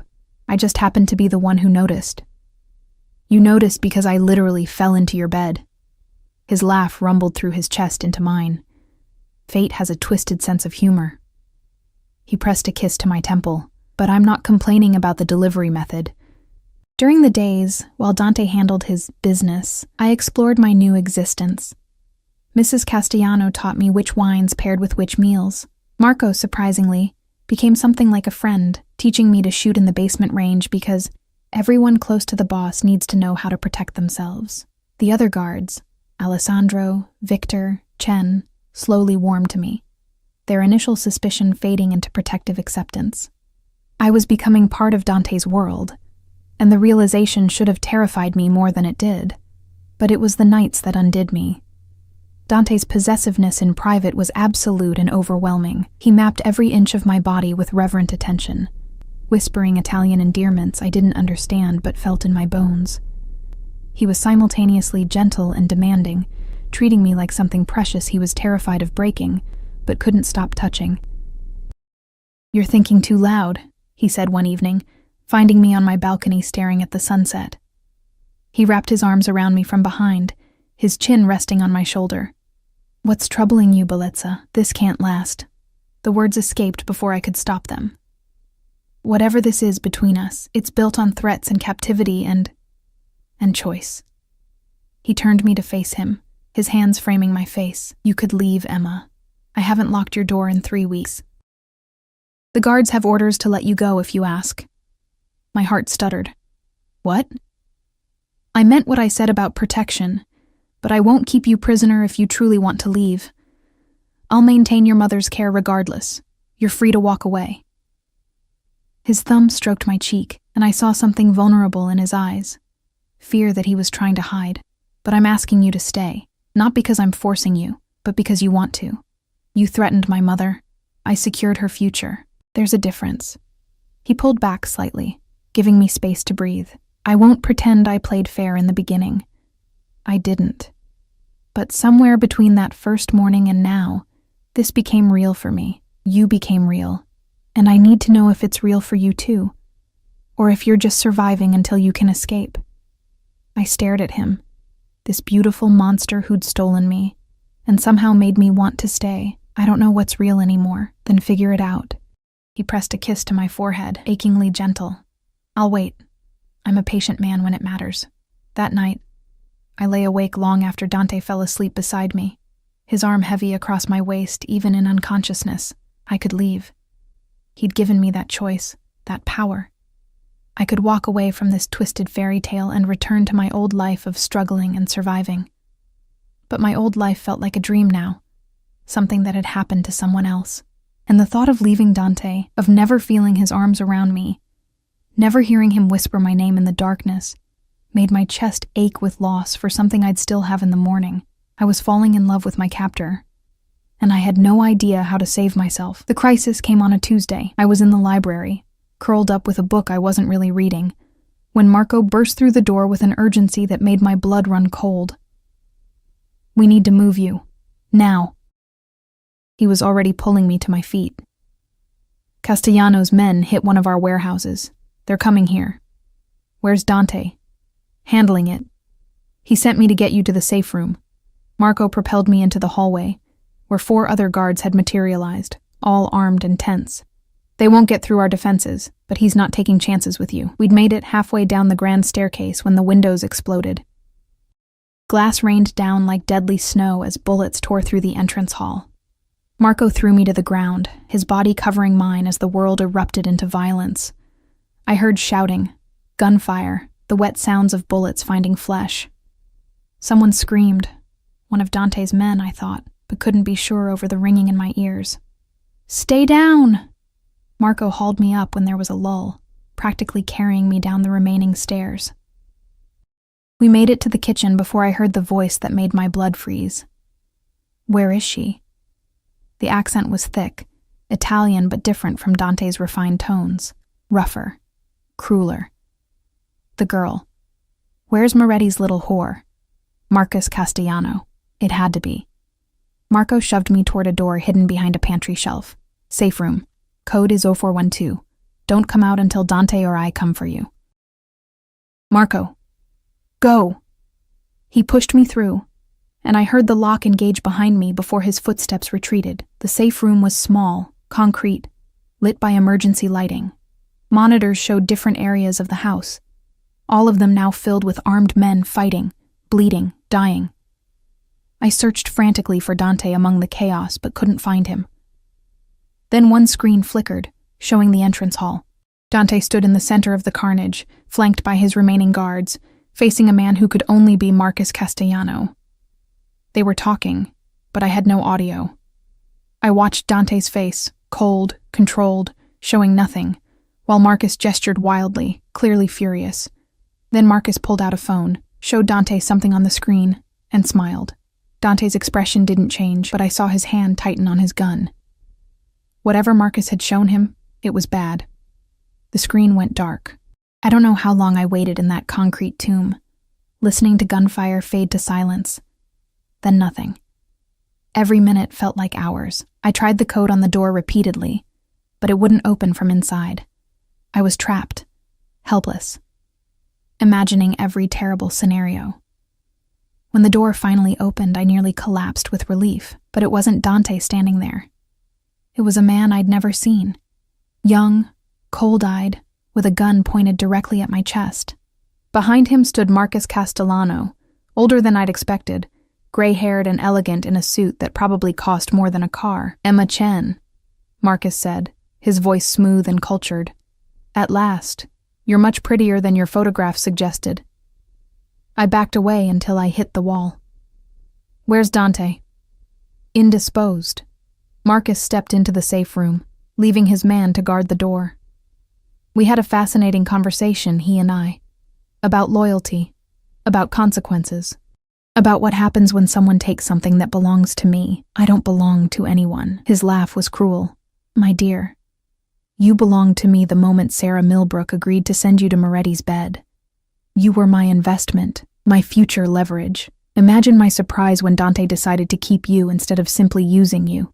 Speaker 1: I just happened to be the one who noticed. You noticed because I literally fell into your bed." His laugh rumbled through his chest into mine. Fate has a twisted sense of humor. He pressed a kiss to my temple, but I'm not complaining about the delivery method. During the days, while Dante handled his business, I explored my new existence. Mrs. Castellano taught me which wines paired with which meals. Marco, surprisingly, became something like a friend, teaching me to shoot in the basement range because everyone close to the boss needs to know how to protect themselves. The other guards, Alessandro, Victor, Chen, slowly warmed to me, their initial suspicion fading into protective acceptance. I was becoming part of Dante's world, and the realization should have terrified me more than it did, but it was the nights that undid me. Dante's possessiveness in private was absolute and overwhelming. He mapped every inch of my body with reverent attention, whispering Italian endearments I didn't understand but felt in my bones. He was simultaneously gentle and demanding, treating me like something precious he was terrified of breaking, but couldn't stop touching. "You're thinking too loud," he said one evening, finding me on my balcony staring at the sunset. He wrapped his arms around me from behind, his chin resting on my shoulder. "What's troubling you, Bellezza? This can't last." The words escaped before I could stop them. "Whatever this is between us, it's built on threats and captivity and choice." He turned me to face him, his hands framing my face. "You could leave, Emma. I haven't locked your door in 3 weeks. The guards have orders to let you go if you ask." My heart stuttered. "What?" "I meant what I said about protection, but I won't keep you prisoner if you truly want to leave. I'll maintain your mother's care regardless. You're free to walk away." His thumb stroked my cheek, and I saw something vulnerable in his eyes. Fear that he was trying to hide. "But I'm asking you to stay, not because I'm forcing you, but because you want to. You threatened my mother. I secured her future. There's a difference." He pulled back slightly, giving me space to breathe. "I won't pretend I played fair in the beginning. I didn't. But somewhere between that first morning and now, this became real for me. You became real. And I need to know if it's real for you too, or if you're just surviving until you can escape." I stared at him, this beautiful monster who'd stolen me, and somehow made me want to stay. "I don't know what's real anymore, then figure it out." He pressed a kiss to my forehead, achingly gentle. "I'll wait. I'm a patient man when it matters." That night, I lay awake long after Dante fell asleep beside me, his arm heavy across my waist even in unconsciousness. I could leave. He'd given me that choice, that power. I could walk away from this twisted fairy tale and return to my old life of struggling and surviving. But my old life felt like a dream now, something that had happened to someone else. And the thought of leaving Dante, of never feeling his arms around me, never hearing him whisper my name in the darkness, made my chest ache with loss for something I'd still have in the morning. I was falling in love with my captor, and I had no idea how to save myself. The crisis came on a Tuesday. I was in the library, curled up with a book I wasn't really reading, when Marco burst through the door with an urgency that made my blood run cold. "We need to move you. Now." He was already pulling me to my feet. "Castellano's men hit one of our warehouses. They're coming here. Where's Dante?" "Handling it. He sent me to get you to the safe room." Marco propelled me into the hallway, where 4 other guards had materialized, all armed and tense. "They won't get through our defenses, but he's not taking chances with you." We'd made it halfway down the grand staircase when the windows exploded. Glass rained down like deadly snow as bullets tore through the entrance hall. Marco threw me to the ground, his body covering mine as the world erupted into violence. I heard shouting, gunfire, the wet sounds of bullets finding flesh. Someone screamed. One of Dante's men, I thought, but couldn't be sure over the ringing in my ears. "Stay down!" Marco hauled me up when there was a lull, practically carrying me down the remaining stairs. We made it to the kitchen before I heard the voice that made my blood freeze. "Where is she?" The accent was thick, Italian but different from Dante's refined tones, rougher, crueler. The girl. "Where's Moretti's little whore?" "Marcus Castellano." It had to be. Marco shoved me toward a door hidden behind a pantry shelf. "Safe room. Code is 0412. Don't come out until Dante or I come for you." "Marco, go!" He pushed me through, and I heard the lock engage behind me before his footsteps retreated. The safe room was small, concrete, lit by emergency lighting. Monitors showed different areas of the house, all of them now filled with armed men fighting, bleeding, dying. I searched frantically for Dante among the chaos but couldn't find him. Then one screen flickered, showing the entrance hall. Dante stood in the center of the carnage, flanked by his remaining guards, facing a man who could only be Marcus Castellano. They were talking, but I had no audio. I watched Dante's face, cold, controlled, showing nothing, while Marcus gestured wildly, clearly furious. Then Marcus pulled out a phone, showed Dante something on the screen, and smiled. Dante's expression didn't change, but I saw his hand tighten on his gun. Whatever Marcus had shown him, it was bad. The screen went dark. I don't know how long I waited in that concrete tomb, listening to gunfire fade to silence. Then nothing. Every minute felt like hours. I tried the code on the door repeatedly, but it wouldn't open from inside. I was trapped, helpless, imagining every terrible scenario. When the door finally opened, I nearly collapsed with relief, but it wasn't Dante standing there. It was a man I'd never seen. Young, cold-eyed, with a gun pointed directly at my chest. Behind him stood Marcus Castellano, older than I'd expected, gray-haired and elegant in a suit that probably cost more than a car. "Emma Chen," Marcus said, his voice smooth and cultured. "At last. You're much prettier than your photograph suggested." I backed away until I hit the wall. "Where's Dante?" "Indisposed." Marcus stepped into the safe room, leaving his man to guard the door. We had a fascinating conversation, he and I, about loyalty, about consequences, about what happens when someone takes something that belongs to me. I don't belong to anyone. His laugh was cruel. "My dear, you belonged to me the moment Sarah Millbrook agreed to send you to Moretti's bed. You were my investment, my future leverage. Imagine my surprise when Dante decided to keep you instead of simply using you."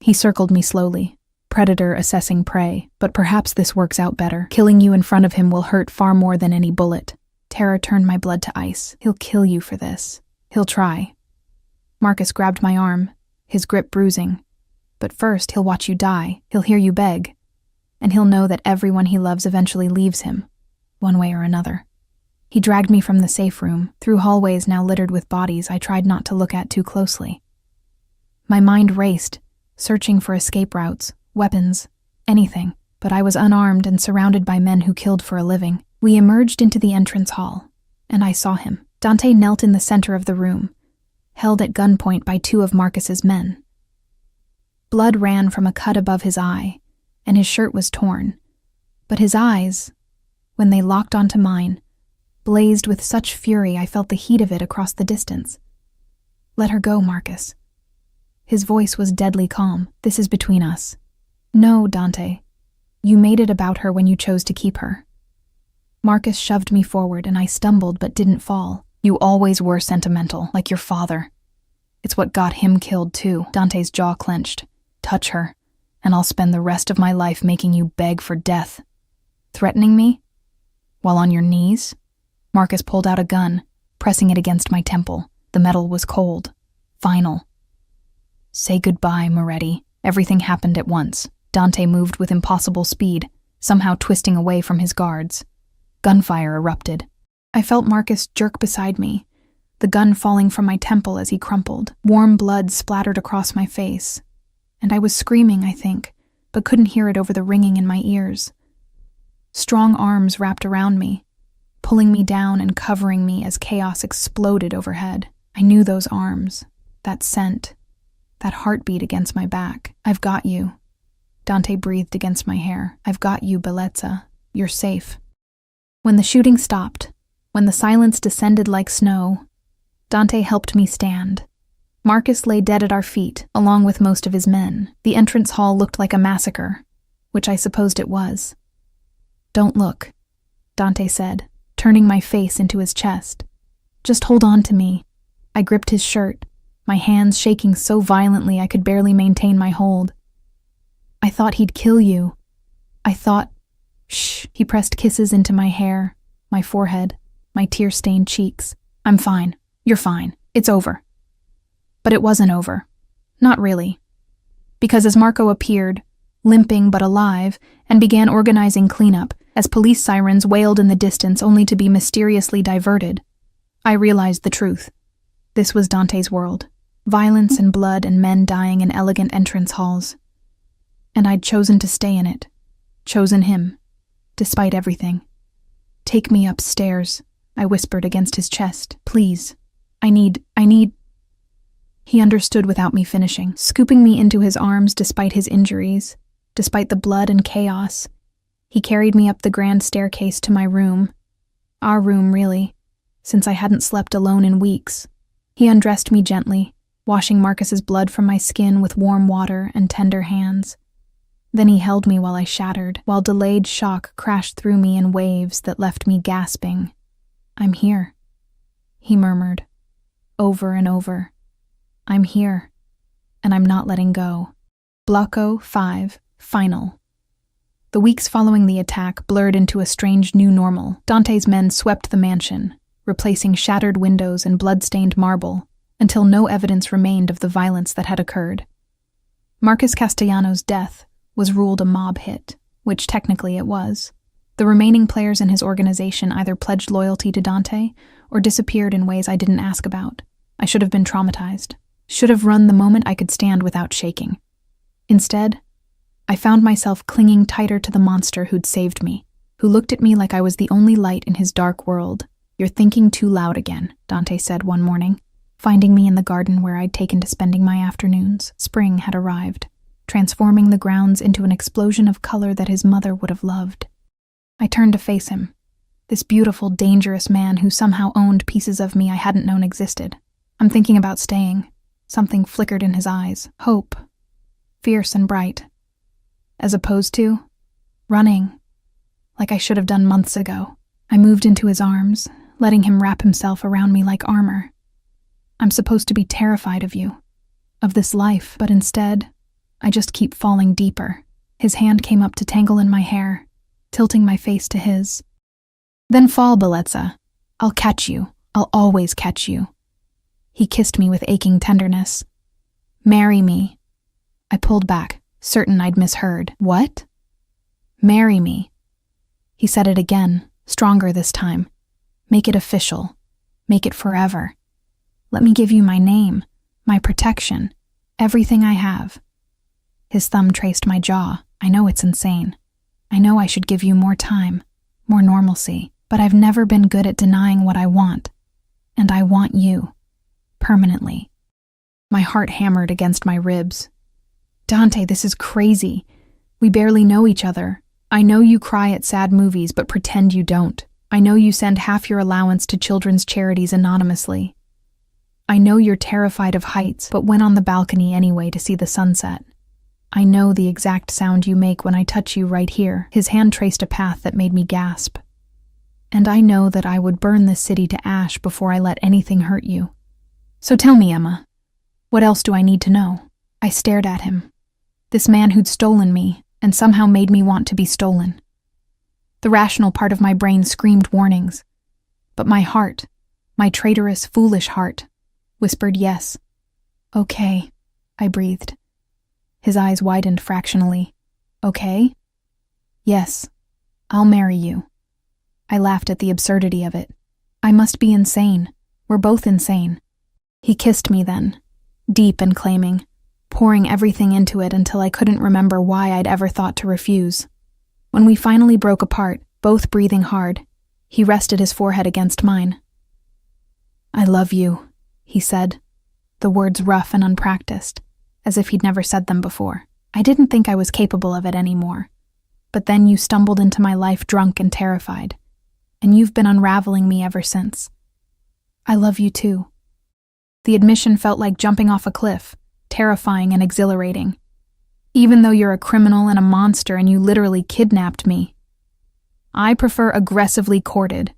Speaker 1: He circled me slowly, predator assessing prey, "But perhaps this works out better. Killing you in front of him will hurt far more than any bullet." Terror turned my blood to ice. "He'll kill you for this. He'll try." Marcus grabbed my arm, his grip bruising. "But first, he'll watch you die. He'll hear you beg. And he'll know that everyone he loves eventually leaves him, one way or another." He dragged me from the safe room, through hallways now littered with bodies I tried not to look at too closely. My mind raced, searching for escape routes, weapons, anything, but I was unarmed and surrounded by men who killed for a living. We emerged into the entrance hall, and I saw him. Dante knelt in the center of the room, held at gunpoint by 2 of Marcus's men. Blood ran from a cut above his eye, and his shirt was torn, but his eyes, when they locked onto mine, blazed with such fury I felt the heat of it across the distance. "Let her go, Marcus." His voice was deadly calm. "This is between us." "No, Dante. You made it about her when you chose to keep her. Marcus shoved me forward and I stumbled but didn't fall. You always were sentimental, like your father. It's what got him killed too. Dante's jaw clenched. Touch her, and I'll spend the rest of my life making you beg for death. Threatening me? While on your knees? Marcus pulled out a gun, pressing it against my temple. The metal was cold. Final. Say goodbye, Moretti. Everything happened at once. Dante moved with impossible speed, somehow twisting away from his guards. Gunfire erupted. I felt Marcus jerk beside me, the gun falling from my temple as he crumpled. Warm blood splattered across my face. And I was screaming, I think, but couldn't hear it over the ringing in my ears. Strong arms wrapped around me, pulling me down and covering me as chaos exploded overhead. I knew those arms, that scent, that heartbeat against my back. I've got you. Dante breathed against my hair. I've got you, Bellezza. You're safe. When the shooting stopped, when the silence descended like snow, Dante helped me stand. Marcus lay dead at our feet, along with most of his men. The entrance hall looked like a massacre, which I supposed it was. Don't look, Dante said, turning my face into his chest. Just hold on to me. I gripped his shirt, my hands shaking so violently I could barely maintain my hold. I thought he'd kill you. I thought... Shh. He pressed kisses into my hair, my forehead, my tear-stained cheeks. I'm fine. You're fine. It's over. But it wasn't over. Not really. Because as Marco appeared, limping but alive, and began organizing cleanup, as police sirens wailed in the distance only to be mysteriously diverted, I realized the truth. This was Dante's world. Violence and blood and men dying in elegant entrance halls. And I'd chosen to stay in it. Chosen him. Despite everything. Take me upstairs, I whispered against his chest. Please. I need... He understood without me finishing, scooping me into his arms despite his injuries, despite the blood and chaos. He carried me up the grand staircase to my room. Our room, really, since I hadn't slept alone in weeks. He undressed me gently, washing Marcus's blood from my skin with warm water and tender hands. Then he held me while I shattered, while delayed shock crashed through me in waves that left me gasping. I'm here, he murmured, over and over. I'm here, and I'm not letting go. Blocko 5, final. The weeks following the attack blurred into a strange new normal. Dante's men swept the mansion, replacing shattered windows and blood-stained marble, until no evidence remained of the violence that had occurred. Marcus Castellano's death was ruled a mob hit, which technically it was. The remaining players in his organization either pledged loyalty to Dante or disappeared in ways I didn't ask about. I should have been traumatized. Should have run the moment I could stand without shaking. Instead, I found myself clinging tighter to the monster who'd saved me, who looked at me like I was the only light in his dark world. You're thinking too loud again, Dante said one morning, finding me in the garden where I'd taken to spending my afternoons. Spring had arrived, transforming the grounds into an explosion of color that his mother would have loved. I turned to face him, this beautiful, dangerous man who somehow owned pieces of me I hadn't known existed. I'm thinking about staying. Something flickered in his eyes. Hope. Fierce and bright. As opposed to running, like I should have done months ago. I moved into his arms, letting him wrap himself around me like armor. I'm supposed to be terrified of you, of this life, but instead, I just keep falling deeper. His hand came up to tangle in my hair, tilting my face to his. Then fall, Bellezza. I'll catch you. I'll always catch you. He kissed me with aching tenderness. Marry me. I pulled back, certain I'd misheard. What? Marry me. He said it again, stronger this time. Make it official. Make it forever. Let me give you my name, my protection, everything I have. His thumb traced my jaw. I know it's insane. I know I should give you more time, more normalcy, but I've never been good at denying what I want. And I want you. Permanently. My heart hammered against my ribs. Dante, this is crazy. We barely know each other. I know you cry at sad movies, but pretend you don't. I know you send half your allowance to children's charities anonymously. I know you're terrified of heights, but went on the balcony anyway to see the sunset. I know the exact sound you make when I touch you right here." His hand traced a path that made me gasp. "And I know that I would burn this city to ash before I let anything hurt you. So tell me, Emma, what else do I need to know?" I stared at him. This man who'd stolen me and somehow made me want to be stolen. The rational part of my brain screamed warnings, but my heart, my traitorous, foolish heart, whispered yes. "Okay," I breathed. His eyes widened fractionally. "Okay?" "Yes, I'll marry you." I laughed at the absurdity of it. I must be insane. We're both insane. He kissed me then, deep and claiming, pouring everything into it until I couldn't remember why I'd ever thought to refuse. When we finally broke apart, both breathing hard, he rested his forehead against mine. "I love you," he said, the words rough and unpracticed, as if he'd never said them before. I didn't think I was capable of it anymore. But then you stumbled into my life drunk and terrified, and you've been unraveling me ever since. I love you too. The admission felt like jumping off a cliff, terrifying and exhilarating. Even though you're a criminal and a monster and you literally kidnapped me. I prefer aggressively courted.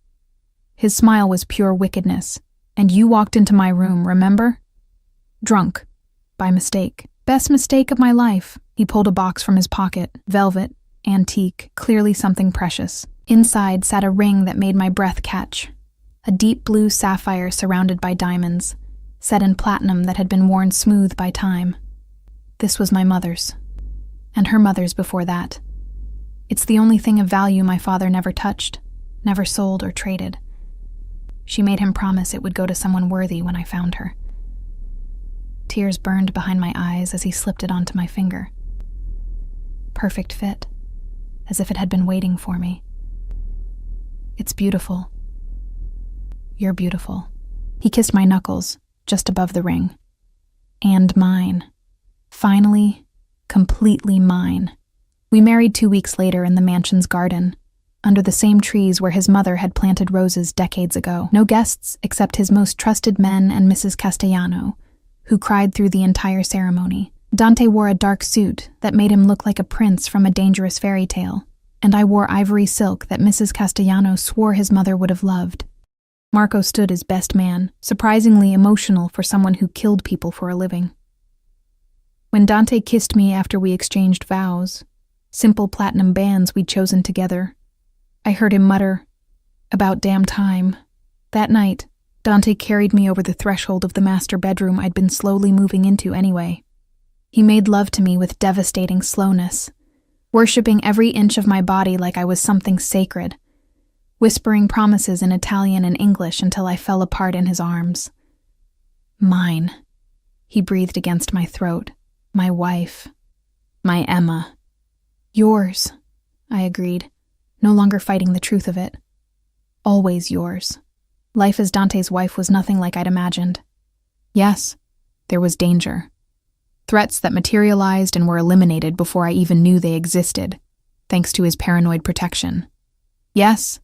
Speaker 1: His smile was pure wickedness, and you walked into my room, remember? Drunk. By mistake. Best mistake of my life. He pulled a box from his pocket, velvet, antique, clearly something precious. Inside sat a ring that made my breath catch. A deep blue sapphire surrounded by diamonds, set in platinum that had been worn smooth by time. This was my mother's, and her mother's before that. It's the only thing of value my father never touched, never sold or traded. She made him promise it would go to someone worthy when I found her. Tears burned behind my eyes as he slipped it onto my finger. Perfect fit, as if it had been waiting for me. It's beautiful. You're beautiful. He kissed my knuckles, just above the ring. And mine. Finally, completely mine. We married 2 weeks later in the mansion's garden, under the same trees where his mother had planted roses decades ago. No guests except his most trusted men and Mrs. Castellano, who cried through the entire ceremony. Dante wore a dark suit that made him look like a prince from a dangerous fairy tale, and I wore ivory silk that Mrs. Castellano swore his mother would have loved. Marco stood as best man, surprisingly emotional for someone who killed people for a living. When Dante kissed me after we exchanged vows, simple platinum bands we'd chosen together, I heard him mutter, "About damn time." That night, Dante carried me over the threshold of the master bedroom I'd been slowly moving into anyway. He made love to me with devastating slowness, worshipping every inch of my body like I was something sacred, whispering promises in Italian and English until I fell apart in his arms. "Mine," he breathed against my throat. "My wife. My Emma." "Yours," I agreed, no longer fighting the truth of it. "Always yours." Life as Dante's wife was nothing like I'd imagined. Yes, there was danger. Threats that materialized and were eliminated before I even knew they existed, thanks to his paranoid protection. Yes,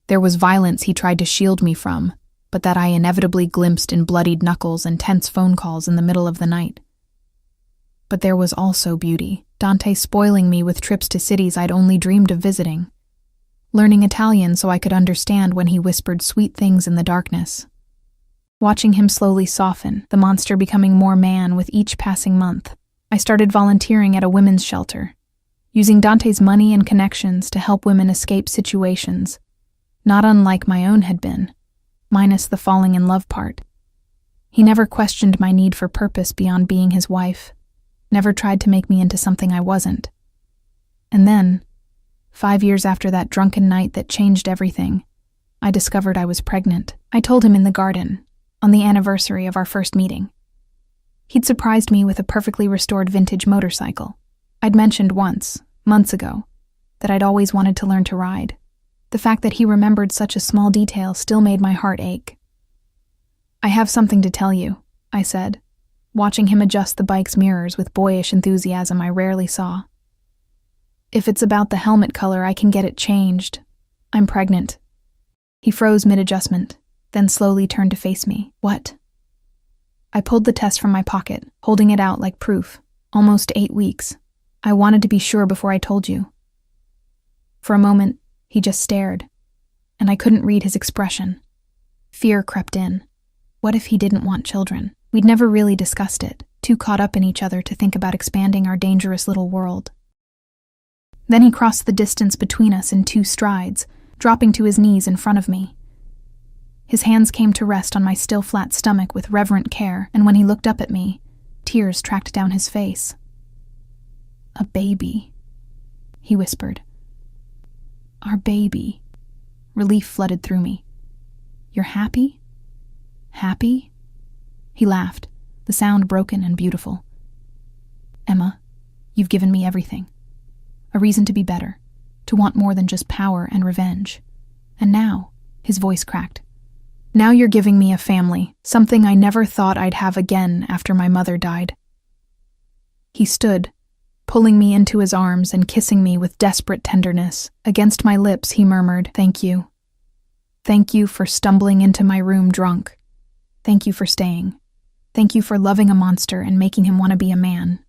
Speaker 1: there was violence he tried to shield me from, but that I inevitably glimpsed in bloodied knuckles and tense phone calls in the middle of the night. But there was also beauty, Dante spoiling me with trips to cities I'd only dreamed of visiting, learning Italian so I could understand when he whispered sweet things in the darkness. Watching him slowly soften, the monster becoming more man with each passing month, I started volunteering at a women's shelter, using Dante's money and connections to help women escape situations, not unlike my own had been, minus the falling in love part. He never questioned my need for purpose beyond being his wife, never tried to make me into something I wasn't. And then, 5 years after that drunken night that changed everything, I discovered I was pregnant. I told him in the garden, on the anniversary of our first meeting. He'd surprised me with a perfectly restored vintage motorcycle. I'd mentioned once, months ago, that I'd always wanted to learn to ride. The fact that he remembered such a small detail still made my heart ache. "I have something to tell you," I said, watching him adjust the bike's mirrors with boyish enthusiasm I rarely saw. "If it's about the helmet color, I can get it changed. I'm pregnant." He froze mid-adjustment, then slowly turned to face me. "What?" I pulled the test from my pocket, holding it out like proof. Almost 8 weeks. I wanted to be sure before I told you." For a moment, he just stared, and I couldn't read his expression. Fear crept in. What if he didn't want children? We'd never really discussed it, too caught up in each other to think about expanding our dangerous little world. Then he crossed the distance between us in 2 strides, dropping to his knees in front of me. His hands came to rest on my still flat stomach with reverent care, and when he looked up at me, tears tracked down his face. "A baby," he whispered. "Our baby." Relief flooded through me. "You're happy? Happy?" He laughed, the sound broken and beautiful. "Emma, you've given me everything. A reason to be better, to want more than just power and revenge. And now," his voice cracked, "now you're giving me a family, something I never thought I'd have again after my mother died." He stood, pulling me into his arms and kissing me with desperate tenderness. Against my lips, he murmured, "Thank you. Thank you for stumbling into my room drunk. Thank you for staying. Thank you for loving a monster and making him want to be a man."